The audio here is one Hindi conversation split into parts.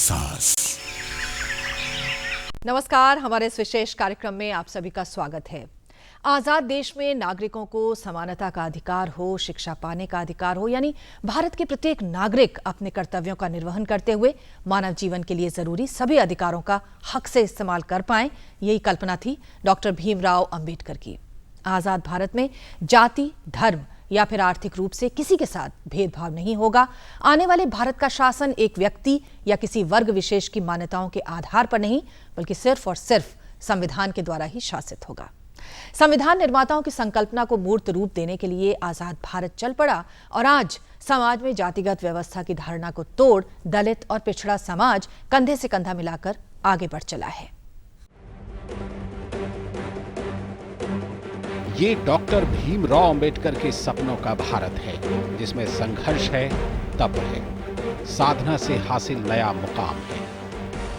एहसास। नमस्कार, हमारे इस विशेष कार्यक्रम में आप सभी का स्वागत है। आजाद देश में नागरिकों को समानता का अधिकार हो, शिक्षा पाने का अधिकार हो, यानी भारत के प्रत्येक नागरिक अपने कर्तव्यों का निर्वहन करते हुए मानव जीवन के लिए जरूरी सभी अधिकारों का हक से इस्तेमाल कर पाएं, यही कल्पना थी डॉक्टर भीमराव अंबेडकर की। आजाद भारत में जाति, धर्म या फिर आर्थिक रूप से किसी के साथ भेदभाव नहीं होगा। आने वाले भारत का शासन एक व्यक्ति या किसी वर्ग विशेष की मान्यताओं के आधार पर नहीं, बल्कि सिर्फ और सिर्फ संविधान के द्वारा ही शासित होगा। संविधान निर्माताओं की संकल्पना को मूर्त रूप देने के लिए आजाद भारत चल पड़ा और आज समाज में जातिगत व्यवस्था की धारणा को तोड़ दलित और पिछड़ा समाज कंधे से कंधा मिलाकर आगे बढ़ चला है। ये डॉक्टर भीमराव अंबेडकर के सपनों का भारत है, जिसमें संघर्ष है, तप है, साधना से हासिल नया मुकाम है।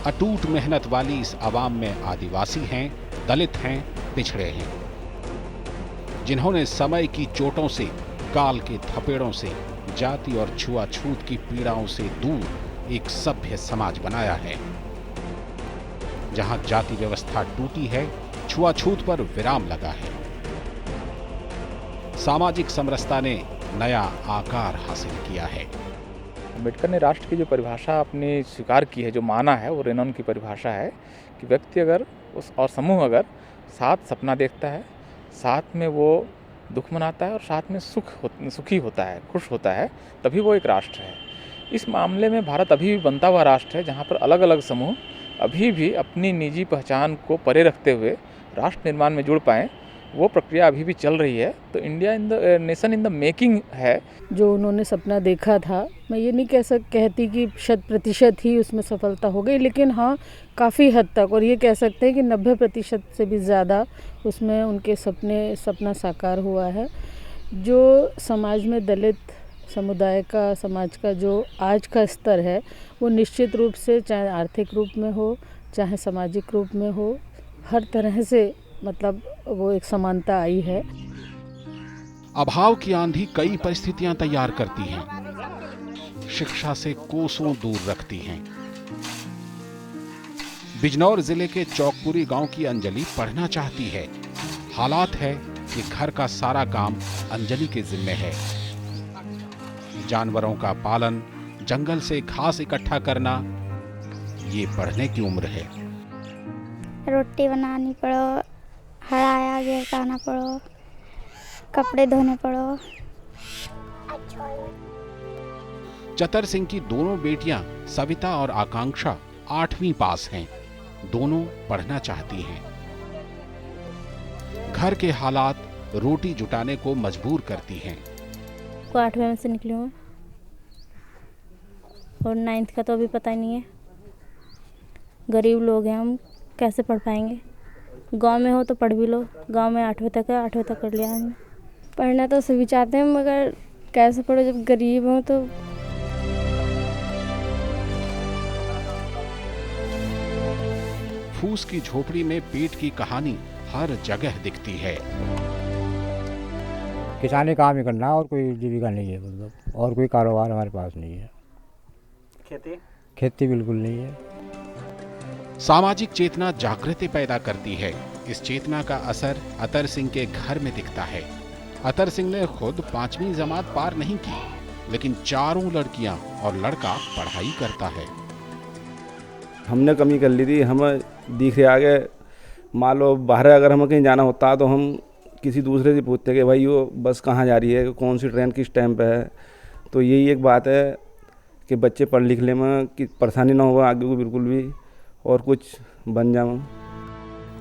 अटूट मेहनत वाली इस आवाम में आदिवासी हैं, दलित हैं, पिछड़े हैं, जिन्होंने समय की चोटों से, काल के थपेड़ों से, जाति और छुआछूत की पीड़ाओं से दूर एक सभ्य समाज बनाया है, जहां जाति व्यवस्था टूटी है, छुआछूत पर विराम लगा है। सामाजिक समरसता ने नया आकार हासिल किया है। अम्बेडकर ने राष्ट्र की जो परिभाषा अपनी स्वीकार की है, जो माना है, वो रेनॉन की परिभाषा है कि व्यक्ति अगर और समूह अगर साथ सपना देखता है, साथ में वो दुख मनाता है और साथ में सुखी होता है, खुश होता है, तभी वो एक राष्ट्र है। इस मामले में भारत अभी भी बनता हुआ राष्ट्र है, जहाँ पर अलग अलग समूह अभी भी अपनी निजी पहचान को परे रखते हुए राष्ट्र निर्माण में जुड़ पाएँ, वो प्रक्रिया अभी भी चल रही है। तो India nation in the making है। जो उन्होंने सपना देखा था, मैं ये नहीं कहती कि 100% ही उसमें सफलता हो गई, लेकिन हाँ काफ़ी हद तक, और ये कह सकते हैं कि 90% से भी ज़्यादा उसमें उनके सपना साकार हुआ है। जो समाज में दलित समुदाय का, समाज का जो आज का स्तर है, वो निश्चित रूप से चाहे आर्थिक रूप में हो, चाहे सामाजिक रूप में हो, हर तरह से मतलब वो एक समानता आई है। अभाव की आंधी कई परिस्थितियां तैयार करती हैं, शिक्षा से कोसों दूर रखती हैं। बिजनौर जिले के चौकपुरी गांव की अंजलि पढ़ना चाहती है। हालात है कि घर का सारा काम अंजलि के जिम्मे है। जानवरों का पालन, जंगल से घास इकट्ठा करना, ये पढ़ने की उम्र है। रोटी बनानी पड़ो, हराया गिरकाना पड़ो, कपड़े धोने पड़ो। चतर सिंह की दोनों बेटियां सविता और आकांक्षा 8वीं पास हैं। दोनों पढ़ना चाहती हैं। घर के हालात रोटी जुटाने को मजबूर करती हैं। 8वीं में से निकली हूँ और 9th का तो अभी पता ही नहीं है। गरीब लोग हैं हम, कैसे पढ़ पाएंगे? गांव में हो तो पढ़ भी लो। गांव में 8वीं तक है, 8वीं तक कर लिया हमने। पढ़ना तो सभी चाहते हैं, मगर कैसे पढ़ो जब गरीब हो तो। फूस की झोपड़ी में पेट की कहानी हर जगह दिखती है। किसानी काम ही करना और कोई जीविका नहीं है, मतलब और कोई कारोबार हमारे पास नहीं है। खेती बिल्कुल नहीं है। सामाजिक चेतना जागृति पैदा करती है। इस चेतना का असर अतर सिंह के घर में दिखता है। अतर सिंह ने खुद 5वीं जमात पार नहीं की, लेकिन चारों लड़कियां और लड़का पढ़ाई करता है। हमने कमी कर ली थी, हमें दिख रहा आगे, मान लो बाहर अगर हमें कहीं जाना होता तो हम किसी दूसरे से पूछते कि भाई वो बस कहाँ जा रही है, कौन सी ट्रेन किस टाइम पे है। तो यही एक बात है कि बच्चे पढ़ लिख ले में कि परेशानी ना हो आगे को बिल्कुल भी, और कुछ बन जाऊं।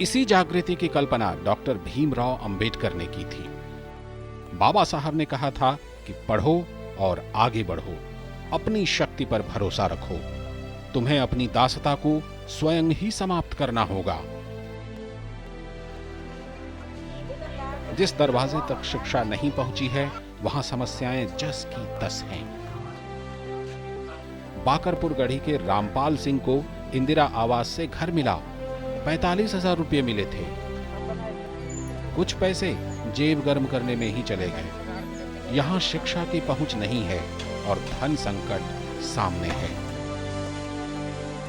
इसी जागृति की कल्पना डॉक्टर भीमराव अंबेडकर ने की थी। बाबा साहब ने कहा था कि पढ़ो और आगे बढ़ो, अपनी शक्ति पर भरोसा रखो, तुम्हें अपनी दासता को स्वयं ही समाप्त करना होगा। जिस दरवाजे तक शिक्षा नहीं पहुंची है, वहां समस्याएं जस की तस हैं। बाकरपुर गढ़ी के रामपाल सिंह को इंदिरा आवास से घर मिला। 45,000 रुपये मिले थे। कुछ पैसे जेब गर्म करने में ही चले गए। यहाँ शिक्षा की पहुंच नहीं है और धन संकट सामने है।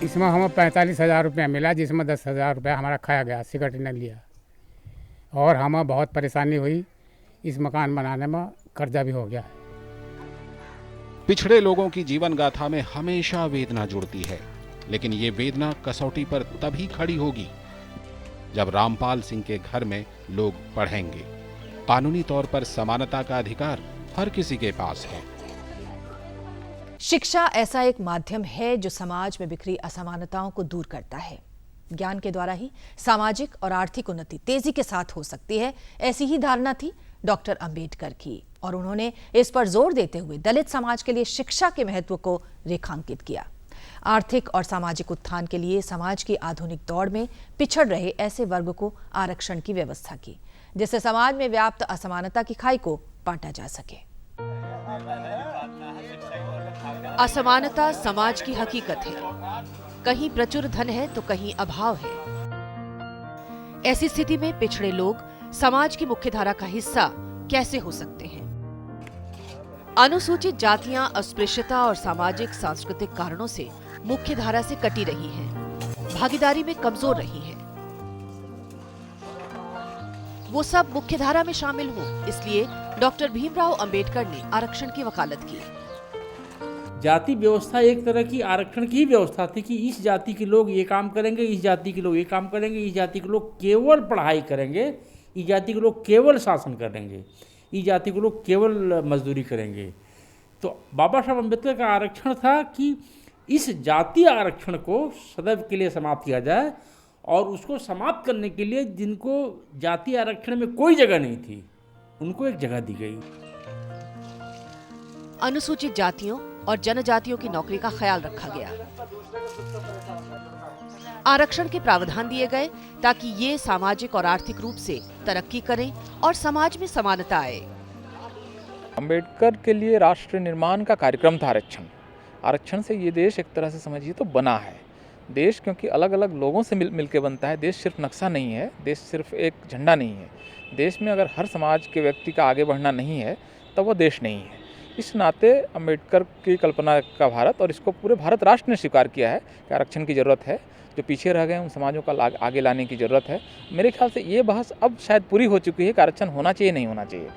इसमें हमें 45,000 रुपया मिला, जिसमें 10,000 रुपया हमारा खाया गया, सिगरेट ने लिया, और हमें बहुत परेशानी हुई। इस मकान बनाने में कर्जा भी हो गया। पिछड़े लोगों की जीवन गाथा में हमेशा वेदना जुड़ती है, लेकिन ये वेदना कसौटी पर तभी खड़ी होगी जब रामपाल सिंह के घर में लोग पढ़ेंगे। कानूनी तौर पर समानता का अधिकार हर किसी के पास है। शिक्षा ऐसा एक माध्यम है जो समाज में बिखरी असमानताओं को दूर करता है। ज्ञान के द्वारा ही सामाजिक और आर्थिक उन्नति तेजी के साथ हो सकती है, ऐसी ही धारणा थी डॉक्टर अंबेडकर की, और उन्होंने इस पर जोर देते हुए दलित समाज के लिए शिक्षा के महत्व को रेखांकित किया। आर्थिक और सामाजिक उत्थान के लिए समाज की आधुनिक दौड़ में पिछड़ रहे ऐसे वर्ग को आरक्षण की व्यवस्था की, जिससे समाज में व्याप्त असमानता की खाई को पाटा जा सके। असमानता समाज की हकीकत है। कहीं प्रचुर धन है तो कहीं अभाव है। ऐसी स्थिति में पिछड़े लोग समाज की मुख्यधारा का हिस्सा कैसे हो सकते हैं? अनुसूचित जातियां अस्पृश्यता और सामाजिक सांस्कृतिक कारणों से मुख्यधारा से कटी रही हैं, भागीदारी में कमजोर रही हैं। वो सब मुख्यधारा में शामिल हों, इसलिए डॉक्टर भीमराव अंबेडकर ने आरक्षण की वकालत की। जाति व्यवस्था एक तरह की आरक्षण की व्यवस्था थी कि इस जाति के लोग ये काम करेंगे, इस जाति के लोग ये काम करेंगे, इस जाति के लोग केवल पढ़ाई करेंगे, इस जाति के लोग केवल शासन करेंगे, इस जाति के लोग केवल मजदूरी करेंगे। तो बाबा साहब अम्बेडकर का आरक्षण था कि इस जातीय आरक्षण को सदैव के लिए समाप्त किया जाए, और उसको समाप्त करने के लिए जिनको जातीय आरक्षण में कोई जगह नहीं थी, उनको एक जगह दी गई। अनुसूचित जातियों और जनजातियों की नौकरी का ख्याल रखा गया। आरक्षण के प्रावधान दिए गए ताकि ये सामाजिक और आर्थिक रूप से तरक्की करें और समाज में समानता आए। अंबेडकर के लिए राष्ट्र निर्माण का कार्यक्रम था आरक्षण। आरक्षण से ये देश एक तरह से समझिए तो बना है। देश क्योंकि अलग अलग लोगों से मिल के बनता है। देश सिर्फ नक्शा नहीं है, देश सिर्फ एक झंडा नहीं है। देश में अगर हर समाज के व्यक्ति का आगे बढ़ना नहीं है तब वो देश नहीं है। इस नाते अंबेडकर की कल्पना का भारत, और इसको पूरे भारत राष्ट्र ने स्वीकार किया है कि आरक्षण की ज़रूरत है। जो पीछे रह गए उन समाजों का आगे लाने की ज़रूरत है। मेरे ख्याल से ये बहस अब शायद पूरी हो चुकी है कि आरक्षण होना चाहिए नहीं होना चाहिए।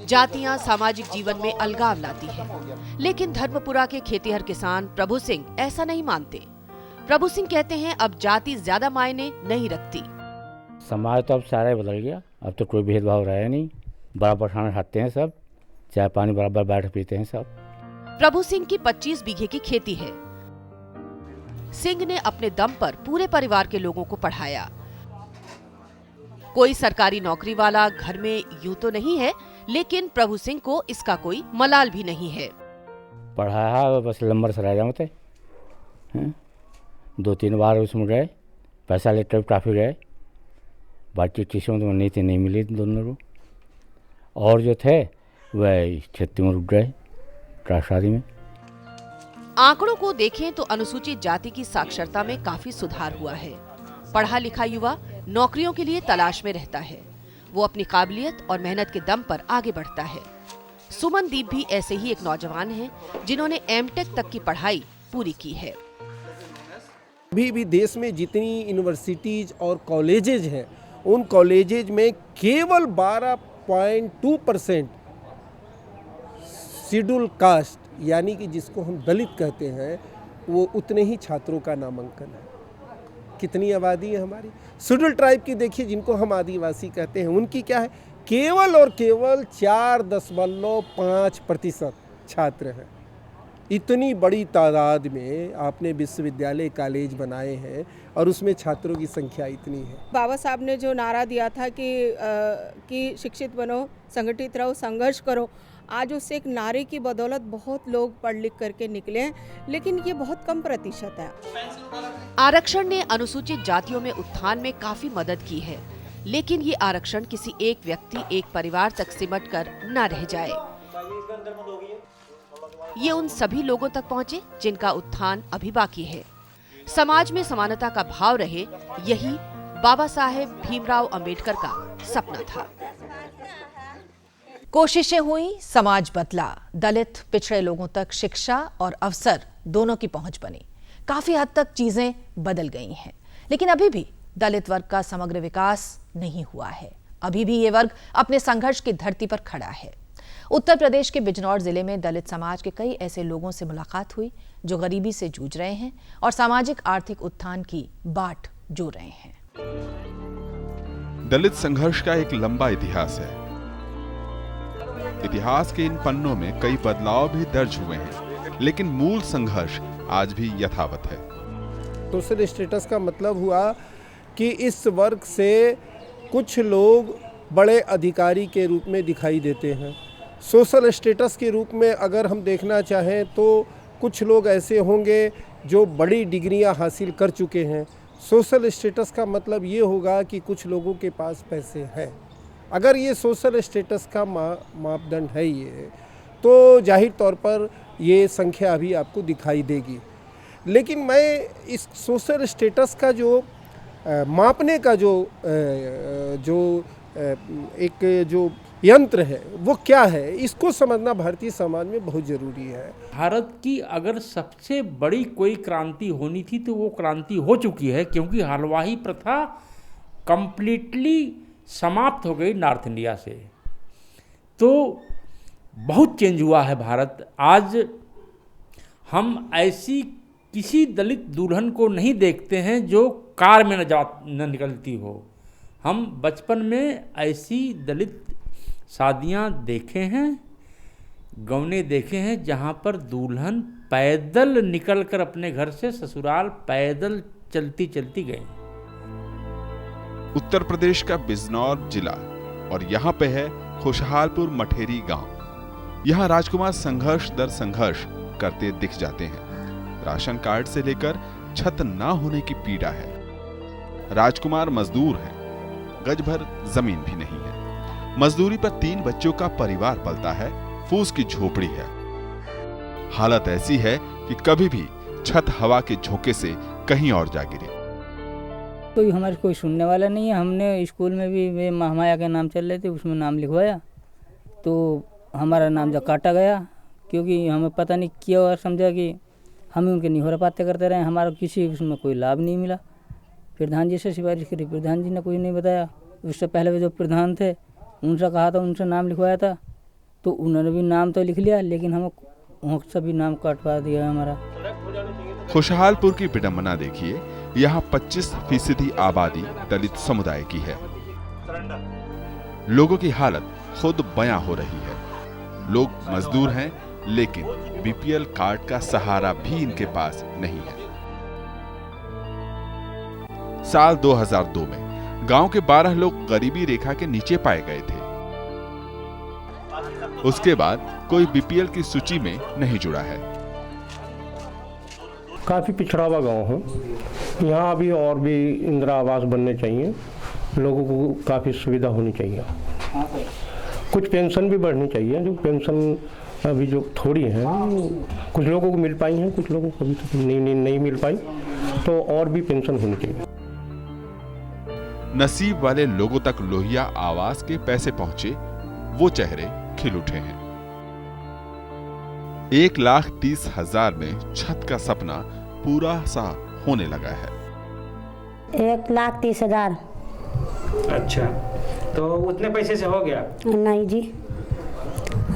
जातियां सामाजिक जीवन में अलगाव लाती हैं, लेकिन धर्मपुरा के खेतीहर किसान प्रभु सिंह ऐसा नहीं मानते। प्रभु सिंह कहते हैं अब जाति ज्यादा मायने नहीं रखती। समाज तो अब सारा ही बदल गया, अब तो कोई भेदभाव रहा नहीं, बराबर खाना खाते हैं सब, चाय पानी बराबर बैठ पीते हैं सब। प्रभु सिंह की 25 बीघे की खेती है। सिंह ने अपने दम पर पूरे परिवार के लोगों को पढ़ाया। कोई सरकारी नौकरी वाला घर में यूं तो नहीं है, लेकिन प्रभु सिंह को इसका कोई मलाल भी नहीं है। पढ़ाया बस लंबर से रह जाते, 2-3 बार उसमें गए, पैसा लेकर काफ़ी गए, बाकी किस्मत में नहीं मिली दोनों को, और जो थे वह खेती में रुक गए शादी में। आंकड़ों को देखें तो अनुसूचित जाति की साक्षरता में काफी सुधार हुआ है। पढ़ा लिखा युवा नौकरियों के लिए तलाश में रहता है। वो अपनी काबिलियत और मेहनत के दम पर आगे बढ़ता है। सुमनदीप भी ऐसे ही एक नौजवान हैं, जिन्होंने एमटेक तक की पढ़ाई पूरी की है। अभी भी देश में जितनी यूनिवर्सिटीज और कॉलेजेज हैं, उन कॉलेजेज में केवल 12.2% शेड्यूल कास्ट, यानी कि जिसको हम दलित कहते हैं, वो उतने ही छात्रों का नामांकन है। कितनी आबादी है हमारी? शेड्यूल ट्राइब की देखिए, जिनको हम आदिवासी कहते हैं, उनकी क्या है? केवल और केवल 4.5% छात्र हैं। इतनी बड़ी तादाद में आपने विश्वविद्यालय कॉलेज बनाए हैं और उसमें छात्रों की संख्या इतनी है। बाबा साहब ने जो नारा दिया था कि शिक्षित बनो, संगठित रहो, संघर्ष करो, आज उस एक नारे की बदौलत बहुत लोग पढ़ लिख करके निकले हैं, लेकिन ये बहुत कम प्रतिशत है। आरक्षण ने अनुसूचित जातियों में उत्थान में काफी मदद की है, लेकिन ये आरक्षण किसी एक व्यक्ति, एक परिवार तक सिमट कर न रह जाए। ये उन सभी लोगों तक पहुँचे जिनका उत्थान अभी बाकी है। समाज में समानता का भाव रहे, यही बाबा साहेब भीमराव अंबेडकर का सपना था। कोशिशें हुई, समाज बदला, दलित पिछड़े लोगों तक शिक्षा और अवसर दोनों की पहुंच बनी। काफ़ी हद तक चीज़ें बदल गई हैं, लेकिन अभी भी दलित वर्ग का समग्र विकास नहीं हुआ है। अभी भी ये वर्ग अपने संघर्ष की धरती पर खड़ा है। उत्तर प्रदेश के बिजनौर जिले में दलित समाज के कई ऐसे लोगों से मुलाकात हुई जो गरीबी से जूझ रहे हैं और सामाजिक आर्थिक उत्थान की बाट जो रहे हैं। दलित संघर्ष का एक लंबा इतिहास है। इतिहास के इन पन्नों में कई बदलाव भी दर्ज हुए हैं, लेकिन मूल संघर्ष आज भी यथावत है। सोशल स्टेटस का मतलब हुआ कि इस वर्ग से कुछ लोग बड़े अधिकारी के रूप में दिखाई देते हैं। सोशल स्टेटस के रूप में अगर हम देखना चाहें तो कुछ लोग ऐसे होंगे जो बड़ी डिग्रियां हासिल कर चुके हैं। सोशल स्टेटस का मतलब ये होगा कि कुछ लोगों के पास पैसे हैं। अगर ये सोशल स्टेटस का मापदंड है ये, तो जाहिर तौर पर ये संख्या अभी आपको दिखाई देगी। लेकिन मैं इस सोशल स्टेटस का जो मापने का जो यंत्र है वो क्या है, इसको समझना भारतीय समाज में बहुत ज़रूरी है। भारत की अगर सबसे बड़ी कोई क्रांति होनी थी तो वो क्रांति हो चुकी है, क्योंकि हलवाई प्रथा कंप्लीटली समाप्त हो गई नॉर्थ इंडिया से। तो बहुत चेंज हुआ है भारत। आज हम ऐसी किसी दलित दुल्हन को नहीं देखते हैं जो कार में न निकलती हो। हम बचपन में ऐसी दलित शादियां देखे हैं, गौने देखे हैं, जहां पर दुल्हन पैदल निकलकर अपने घर से ससुराल पैदल चलती चलती गई। उत्तर प्रदेश का बिजनौर जिला और यहाँ पे है खुशहालपुर मठेरी गांव। यहाँ राजकुमार संघर्ष दर संघर्ष करते दिख जाते हैं। राशन कार्ड से लेकर छत ना होने की पीड़ा है। राजकुमार मजदूर हैं, गज भर जमीन भी नहीं है। मजदूरी पर 3 बच्चों का परिवार पलता है, फूस की झोपड़ी है। हालत ऐसी है कि कभी भी छत हवा के झोंके से कहीं और जा गिरे। कोई हमारे कोई सुनने वाला नहीं है। हमने स्कूल में भी महामाया के नाम चल रहे थे, उसमें नाम लिखवाया तो हमारा नाम जब काटा गया, क्योंकि हमें पता नहीं किया और समझा कि हम उनके निहोरा पाते करते रहे। हमारा किसी उसमें कोई लाभ नहीं मिला। प्रधान जी से सिफारिश करी, प्रधान जी ने कुछ नहीं बताया। उससे पहले जो प्रधान थे उनसे कहा था, उनसे नाम लिखवाया था, तो उन्होंने भी नाम तो लिख लिया, लेकिन हमें वहाँ से भी नाम काटवा दिया हमारा। खुशहालपुर की विडंबना देखिए, यहाँ 25% आबादी दलित समुदाय की है। लोगों की हालत खुद बयां हो रही है। लोग मजदूर हैं, लेकिन बीपीएल कार्ड का सहारा भी इनके पास नहीं है। साल 2002 में गांव के 12 लोग गरीबी रेखा के नीचे पाए गए थे। उसके बाद कोई बीपीएल की सूची में नहीं जुड़ा है। काफ़ी पिछड़ा हुआ गाँव है। यहाँ अभी और भी इंदिरा आवास बनने चाहिए। लोगों को काफ़ी सुविधा होनी चाहिए। कुछ पेंशन भी बढ़नी चाहिए। जो पेंशन अभी जो थोड़ी है, कुछ लोगों को मिल पाई है, कुछ लोगों को अभी तक नहीं मिल पाई, तो और भी पेंशन होनी चाहिए। नसीब वाले लोगों तक लोहिया आवास के पैसे पहुंचे, वो चेहरे खिल उठे हैं। 1,30,000 में छत का सपना पूरा सा होने लगा है। 1,30,000। अच्छा, तो उतने पैसे से हो गया? नहीं जी,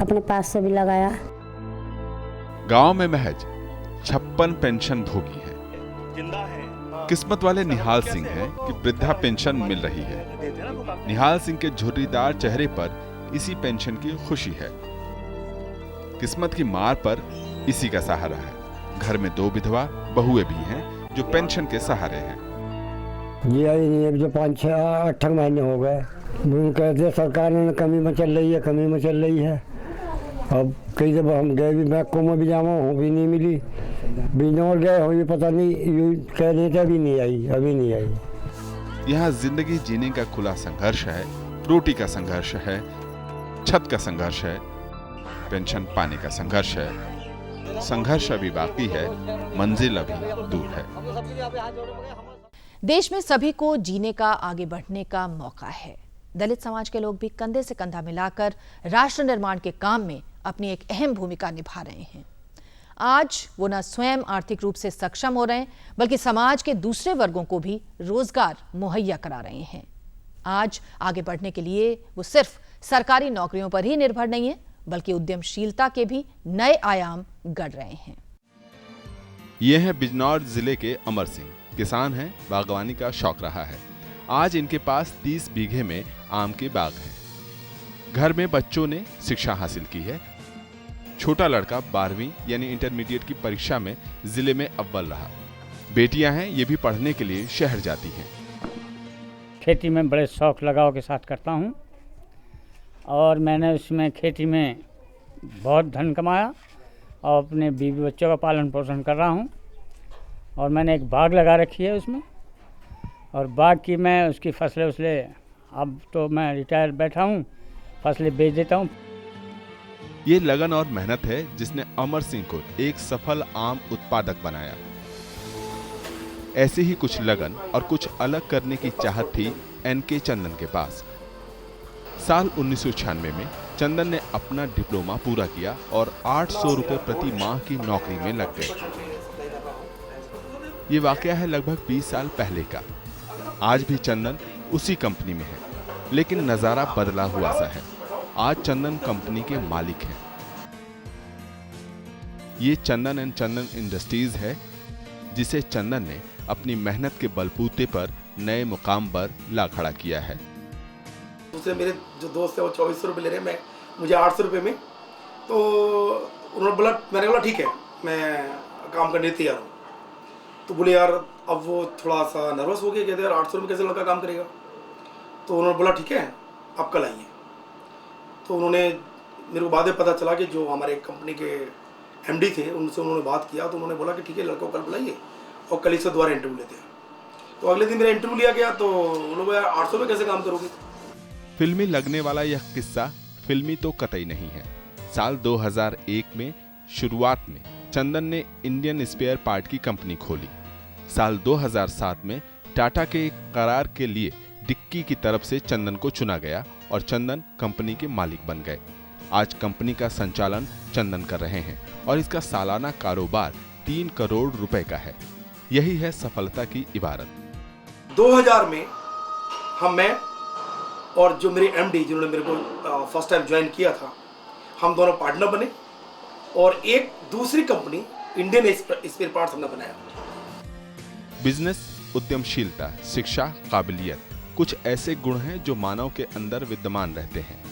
अपने पास से भी लगाया। गांव में महज 56 पेंशन भोगी है। किस्मत वाले निहाल सिंह हैं कि वृद्धा पेंशन मिल रही है। निहाल सिंह के झुर्रीदार चेहरे पर इसी पेंशन की खुशी है। किस्मत की मार पर इसी का सहारा है। घर में 2 विधवा बहुएं भी हैं जो पेंशन के सहारे हैं। ये जो 5-6-8 महीने हो गए, कहते सरकार ने कमी में चल रही है। अब कई जब हम गए भी, बैंकों में भी जामा हूँ, भी नहीं मिली। बिजनौर गए हो, ये पता नहीं, ये कह रहे थे अभी नहीं आई। यहाँ जिंदगी जीने का खुला संघर्ष है, रोटी का संघर्ष है, छत का संघर्ष है, पेंशन पाने का संघर्ष है। संघर्ष अभी बाकी है, मंजिल अभी दूर है। देश में सभी को जीने का, आगे बढ़ने का मौका है। दलित समाज के लोग भी कंधे से कंधा मिलाकर राष्ट्र निर्माण के काम में अपनी एक अहम भूमिका निभा रहे हैं। आज वो न स्वयं आर्थिक रूप से सक्षम हो रहे हैं, बल्कि समाज के दूसरे वर्गों को भी रोजगार मुहैया करा रहे हैं। आज आगे बढ़ने के लिए वो सिर्फ सरकारी नौकरियों पर ही निर्भर नहीं है, बल्कि उद्यमशीलता के भी नए आयाम गढ़ रहे हैं। ये हैं बिजनौर जिले के अमर सिंह। किसान हैं, बागवानी का शौक रहा है। आज इनके पास 30 बीघे में आम के बाग हैं। घर में बच्चों ने शिक्षा हासिल की है। छोटा लड़का 12वीं यानी इंटरमीडिएट की परीक्षा में जिले में अव्वल रहा। बेटियां हैं, ये भी पढ़ने के लिए शहर जाती हैं। खेती में बड़े शौक लगाव के साथ करता हूँ और मैंने उसमें खेती में बहुत धन कमाया और अपने बीवी बच्चों का पालन पोषण कर रहा हूँ। और मैंने एक बाग लगा रखी है उसमें, और बाग की मैं उसकी फसलें अब तो मैं रिटायर बैठा हूँ, फसलें बेच देता हूँ। ये लगन और मेहनत है जिसने अमर सिंह को एक सफल आम उत्पादक बनाया। ऐसे ही कुछ लगन और कुछ अलग करने की चाहत थी एनके चंदन के पास। साल 1996 में चंदन ने अपना डिप्लोमा पूरा किया और 800 रुपए प्रति माह की नौकरी में लग गए। ये वाकया है लगभग 20 साल पहले का। आज भी चंदन उसी कंपनी में है, लेकिन नजारा बदला हुआ सा है। आज चंदन कंपनी के मालिक हैं। ये चंदन एंड चंदन इंडस्ट्रीज है, जिसे चंदन ने अपनी मेहनत के बलबूते पर नए मुकाम पर ला खड़ा किया है। दूसरे मेरे जो दोस्त है वो 2400 रुपये ले रहे हैं, मुझे 800 रुपये में। तो उन्होंने बोला, मैंने बोला ठीक है, मैं काम करने तैयार हूँ। तो बोले यार, अब वो थोड़ा सा नर्वस हो गया, कहते यार 800 रुपये कैसे लड़का काम करेगा। तो उन्होंने बोला ठीक है, आप कल आइए। तो उन्होंने, मेरे को बाद में पता चला कि जो हमारे कंपनी के एमडी थे, उनसे उन्होंने बात किया। तो उन्होंने बोला कि ठीक है, लड़कों को कल बुलाइए और कल इससे दोबारा इंटरव्यू लेते हैं। तो अगले दिन मेरा इंटरव्यू लिया गया। तो उन्होंने यार 800 में कैसे काम करोगे। फिल्मी लगने वाला यह किस्सा फिल्मी तो कतई नहीं है। साल 2001 में शुरुआत में चंदन ने इंडियन स्पेयर पार्ट की कंपनी खोली। साल 2007 में टाटा के एक करार के लिए डिक्की की तरफ से चंदन को चुना गया और चंदन कंपनी के मालिक बन गए। आज कंपनी का संचालन चंदन कर रहे हैं और इसका सालाना कारोबार 3 करोड़ रुपए का है। यही है सफलता की इबारत। 2000 में मैं और जो मेरे एमडी, जिन्होंने मेरे को फर्स्ट टाइम ज्वाइन किया था, हम दोनों पार्टनर बने और एक दूसरी कंपनी इंडियन स्पेयर पार्ट्स हमने बनाया। बिजनेस, उद्यमशीलता, शिक्षा, काबिलियत, कुछ ऐसे गुण हैं जो मानव के अंदर विद्यमान रहते हैं।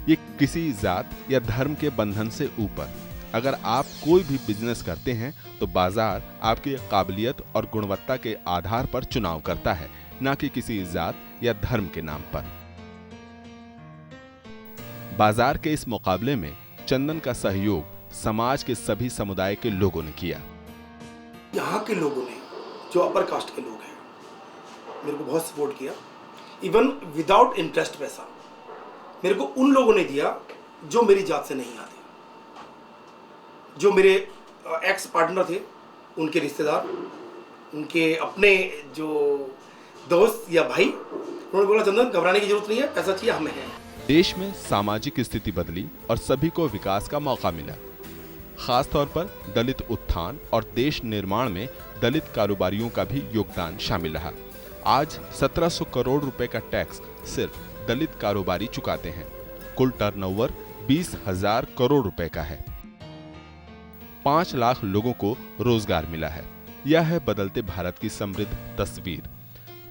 ये किसी जात या धर्म के बंधन से ऊपर। अगर आप कोई भी बिजनेस करते हैं तो बाजार आपकी काबिलियत और गुणवत्ता के आधार पर चुनाव करता है, न कि किसी जात या धर्म के नाम पर। बाजार के इस मुकाबले में चंदन का सहयोग समाज के सभी समुदाय के लोगों ने किया। यहाँ के लोगों ने, जो अपर कास्ट के लोग हैं, मेरे को बहुत सपोर्ट किया। इवन विदाउट इंटरेस्ट पैसा मेरे को उन लोगों ने दिया जो मेरी जात से नहीं आते। जो मेरे एक्स पार्टनर थे, उनके रिश्तेदार, उनके अपने जो दोस्त या भाई, उन्होंने बोला चंदन घबराने की जरूरत नहीं है, पैसा चाहिए हमें है। देश में सामाजिक स्थिति बदली और सभी को विकास का मौका मिला। खासतौर पर दलित उत्थान और देश निर्माण में दलित कारोबारियों का भी योगदान शामिल रहा। आज 1700 करोड़ रुपए का टैक्स सिर्फ दलित कारोबारी चुकाते हैं। कुल टर्नओवर 20,000 करोड़ रुपए का है। 5 लाख लोगों को रोजगार मिला है। यह है बदलते भारत की समृद्ध तस्वीर।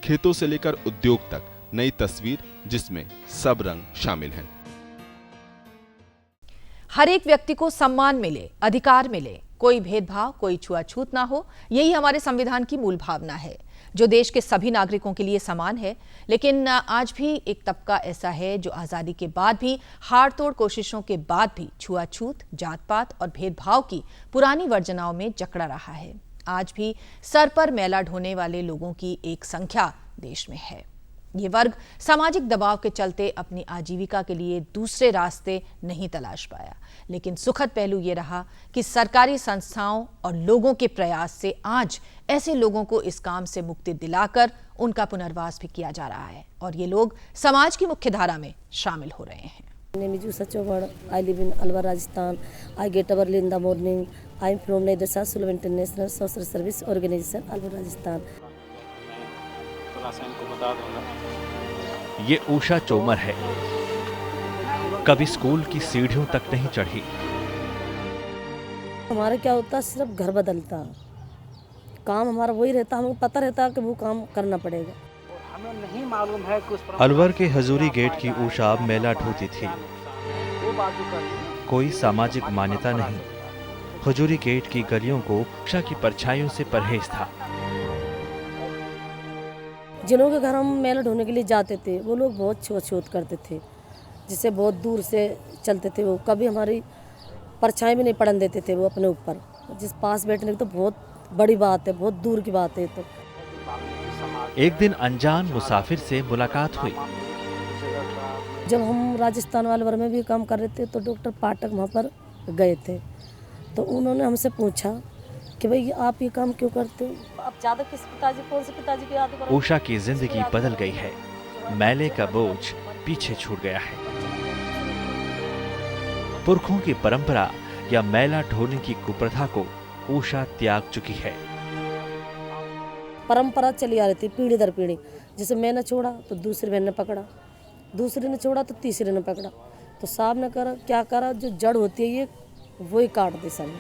खेतों से लेकर उद्योग तक नई तस्वीर, जिसमें सब रंग शामिल हैं। हर एक व्यक्ति को सम्मान मिले, अधिकार मिले, कोई भेदभाव, कोई छुआछूत ना हो, यही हमारे संविधान की मूल भावना है, जो देश के सभी नागरिकों के लिए समान है। लेकिन आज भी एक तबका ऐसा है जो आज़ादी के बाद भी, हाड़-तोड़ कोशिशों के बाद भी छुआछूत, जात-पात और भेदभाव की पुरानी वर्जनाओं में जकड़ा रहा है। आज भी सर पर मैला ढोने वाले लोगों की एक संख्या देश में है। ये वर्ग सामाजिक दबाव के चलते अपनी आजीविका के लिए दूसरे रास्ते नहीं तलाश पाया। लेकिन सुखद पहलू ये रहा कि सरकारी संस्थाओं और लोगों के प्रयास से आज ऐसे लोगों को इस काम से मुक्ति दिलाकर उनका पुनर्वास भी किया जा रहा है और ये लोग समाज की मुख्य धारा में शामिल हो रहे हैं। Name is Yusuf Chauhan. I live in Alwar, Rajasthan. I get up early in the morning. I am from नेदरसा Sulabh international social service organisation Alwar Rajasthan. ये उषा चोमर है, कभी स्कूल की सीढ़ियों तक नहीं चढ़ी। हमारा क्या होता है, सिर्फ घर बदलता, काम हमारा वही रहता, हमें पता रहता कि वो काम करना पड़ेगा। हमें नहीं मालूम है कि अलवर के हजूरी गेट की उषा मेला ढोती थी। कोई सामाजिक मान्यता नहीं, हजूरी गेट की गलियों को उषा की परछाइयों से परहेज था। जिनों के घर हम मेला ढोने के लिए जाते थे वो लोग बहुत छूत करते थे, जिससे बहुत दूर से चलते थे। वो कभी हमारी परछाई भी नहीं पड़न देते थे वो अपने ऊपर। जिस पास बैठने की तो बहुत बड़ी बात है, बहुत दूर की बात है। तो एक दिन अनजान मुसाफिर से मुलाकात हुई। जब हम राजस्थान अलवर में भी काम कर रहे थे तो डॉक्टर पाठक वहाँ पर गए थे, तो उन्होंने हमसे पूछा कि भाई आप ये काम क्यों करते हो? आप ज़्यादा किस पिताजी, कौन से पिताजी को याद करो? उषा की जिंदगी बदल गई है, मैले का बोझ पीछे छूट गया है। पुरखों की परंपरा या मेला ढोने की कुप्रथा को उषा त्याग चुकी है। परंपरा चली आ रही थी पीढ़ी दर पीढ़ी, जैसे मैंने छोड़ा तो दूसरी बहन ने पकड़ा, दूसरे ने छोड़ा तो तीसरे ने पकड़ा, तो साहब ने करा क्या करा, जो जड़ होती है ये वही काट दी सब।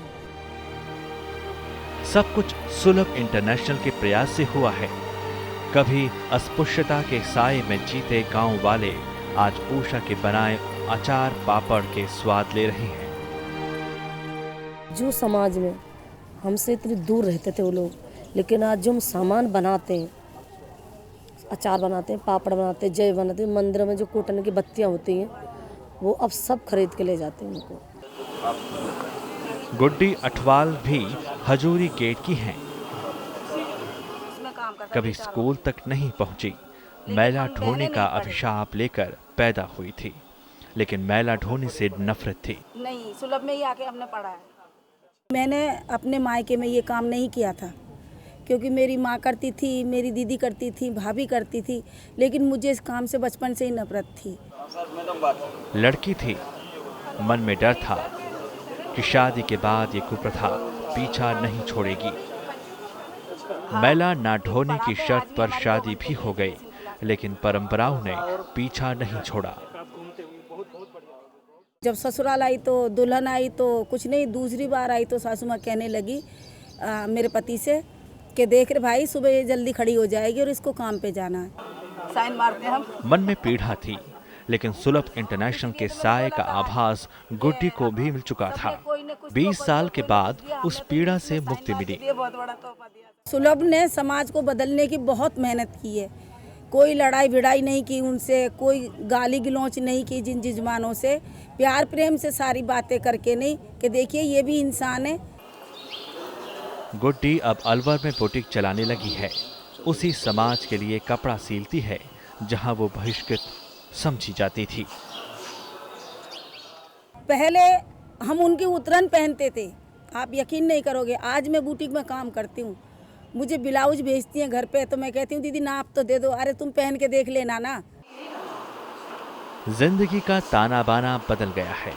सब कुछ सुलभ इंटरनेशनल के प्रयास से हुआ है। कभी अस्पृश्यता के साए में जीते गांव वाले आज उषा के बनाए अचार पापड़ के स्वाद ले रहे हैं। जो समाज में हमसे इतनी दूर रहते थे वो लोग, लेकिन आज जो हम सामान बनाते हैं, अचार बनाते हैं, पापड़ बनाते हैं, जय बनाते हैं, मंदिरों में जो कूटने की बत्तियां होती हैं वो अब सब खरीद के ले जाते हैं उनको। गुड्डी अठवाल भी हजूरी गेट की हैं। कभी स्कूल तक नहीं पहुंची, मेला ढोने का अभिशाप लेकर पैदा हुई थी, लेकिन मेला ढोने से नफरत थी। नहीं, सुलभ में ही आके हमने पढ़ा है। मैंने अपने मायके में ये काम नहीं किया था, क्योंकि मेरी माँ करती थी, मेरी दीदी करती थी, भाभी करती थी, लेकिन मुझे इस काम से बचपन से ही नफरत थी। लड़की थी, मन में डर था कि शादी के बाद ये कुप्रथा पीछा नहीं छोड़ेगी। मेला ना ढोने की शर्त पर शादी भी हो गई, लेकिन परंपराओं ने पीछा नहीं छोड़ा। जब ससुराल आई तो दुल्हन आई तो कुछ नहीं, दूसरी बार आई तो सासू माँ कहने लगी मेरे पति से कि देख रहे भाई, सुबह जल्दी खड़ी हो जाएगी और इसको काम पे जाना है। साइन मारते हम। मन में पीड़ा थी, लेकिन सुलभ इंटरनेशनल के साये का आभास गुड्डी को भी मिल चुका था। 20 साल के बाद उस पीड़ा से मुक्ति मिली। सुलभ ने समाज को बदलने की बहुत मेहनत की है। कोई लड़ाई भिड़ाई नहीं की उनसे, कोई गाली गलौच नहीं की जिन जजमानों से, प्यार प्रेम से सारी बातें करके नहीं कि देखिए ये भी इंसान है। गुड्डी अब अलवर में बुटीक चलाने लगी है। उसी समाज के लिए कपड़ा सीलती है जहां वो बहिष्कृत समझी जाती थी। पहले हम उनकी उतरन पहनते थे, आप यकीन नहीं करोगे, आज मैं बुटीक में काम करती हूँ, मुझे ब्लाउज भेजती हैं घर पे तो मैं कहती हूँ दीदी नाप तो दे दो, अरे तुम पहन के देख लेना ना। जिंदगी का ताना बाना बदल गया है।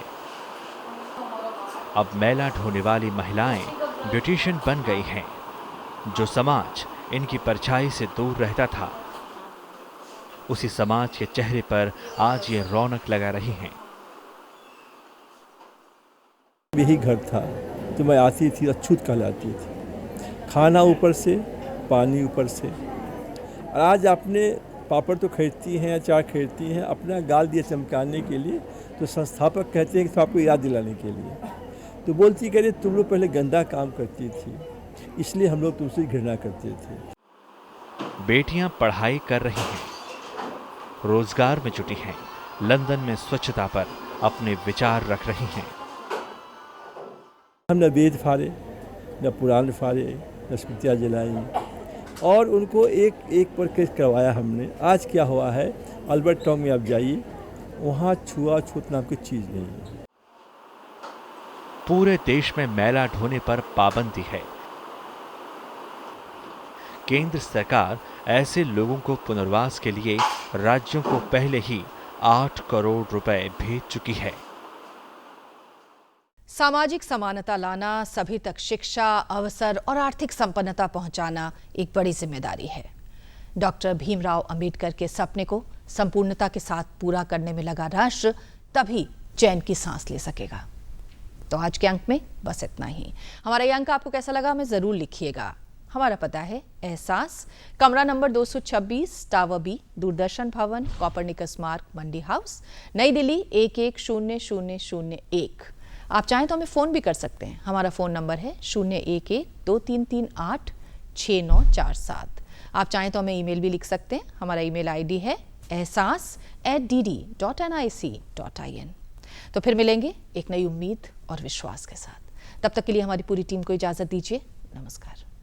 अब मेला ढोने वाली महिलाएं ब्यूटिशियन बन गई हैं। जो समाज इनकी परछाई से दूर रहता था, उसी समाज के चेहरे पर आज ये रौनक लगा रही हैं। यही घर था तो मैं आती थी, अछूत कहलाती थी, खाना ऊपर से, पानी ऊपर से। और आज आपने पापड़ तो खरीदती हैं, अचार खरीदती हैं, अपना गाल दिया चमकाने के लिए, तो संस्थापक कहते हैं कि आपको याद दिलाने के लिए। तो बोलती कह रहे तुम लोग पहले गंदा काम करती थी, इसलिए हम लोग तुमसे घृणा करते थे। बेटियां पढ़ाई कर रही हैं, रोजगार में जुटी हैं, लंदन में स्वच्छता पर अपने विचार रख रही हैं। हम न वेद फाड़े, न पुराण फाड़े, न स्मृतियाँ जलाई, और उनको एक एक पर केस करवाया हमने। आज क्या हुआ है, अल्बर्ट टाउन में आप जाइए, वहाँ छुआछूत नाम की चीज़ नहीं है। पूरे देश में मेला ढोने पर पाबंदी है। केंद्र सरकार ऐसे लोगों को पुनर्वास के लिए राज्यों को पहले ही 8 करोड़ रुपए भेज चुकी है। सामाजिक समानता लाना, सभी तक शिक्षा, अवसर और आर्थिक संपन्नता पहुंचाना एक बड़ी जिम्मेदारी है। डॉक्टर भीमराव अंबेडकर के सपने को संपूर्णता के साथ पूरा करने में लगा राष्ट्र तभी चैन की सांस ले सकेगा। तो आज के अंक में बस इतना ही। हमारा ये अंक आपको कैसा लगा हमें जरूर लिखिएगा। हमारा पता है एहसास, कमरा नंबर 226, टावर बी, दूरदर्शन भवन, कॉपरनिकस मार्ग, मंडी हाउस, नई दिल्ली 110001। आप चाहें तो हमें फ़ोन भी कर सकते हैं। हमारा फ़ोन नंबर है 011-2338-6947। आप चाहें तो हमें ईमेल भी लिख सकते हैं। हमारा ईमेल आईडी है ehsaas@dd.nic.in। तो फिर मिलेंगे एक नई उम्मीद और विश्वास के साथ। तब तक के लिए हमारी पूरी टीम को इजाज़त दीजिए। नमस्कार।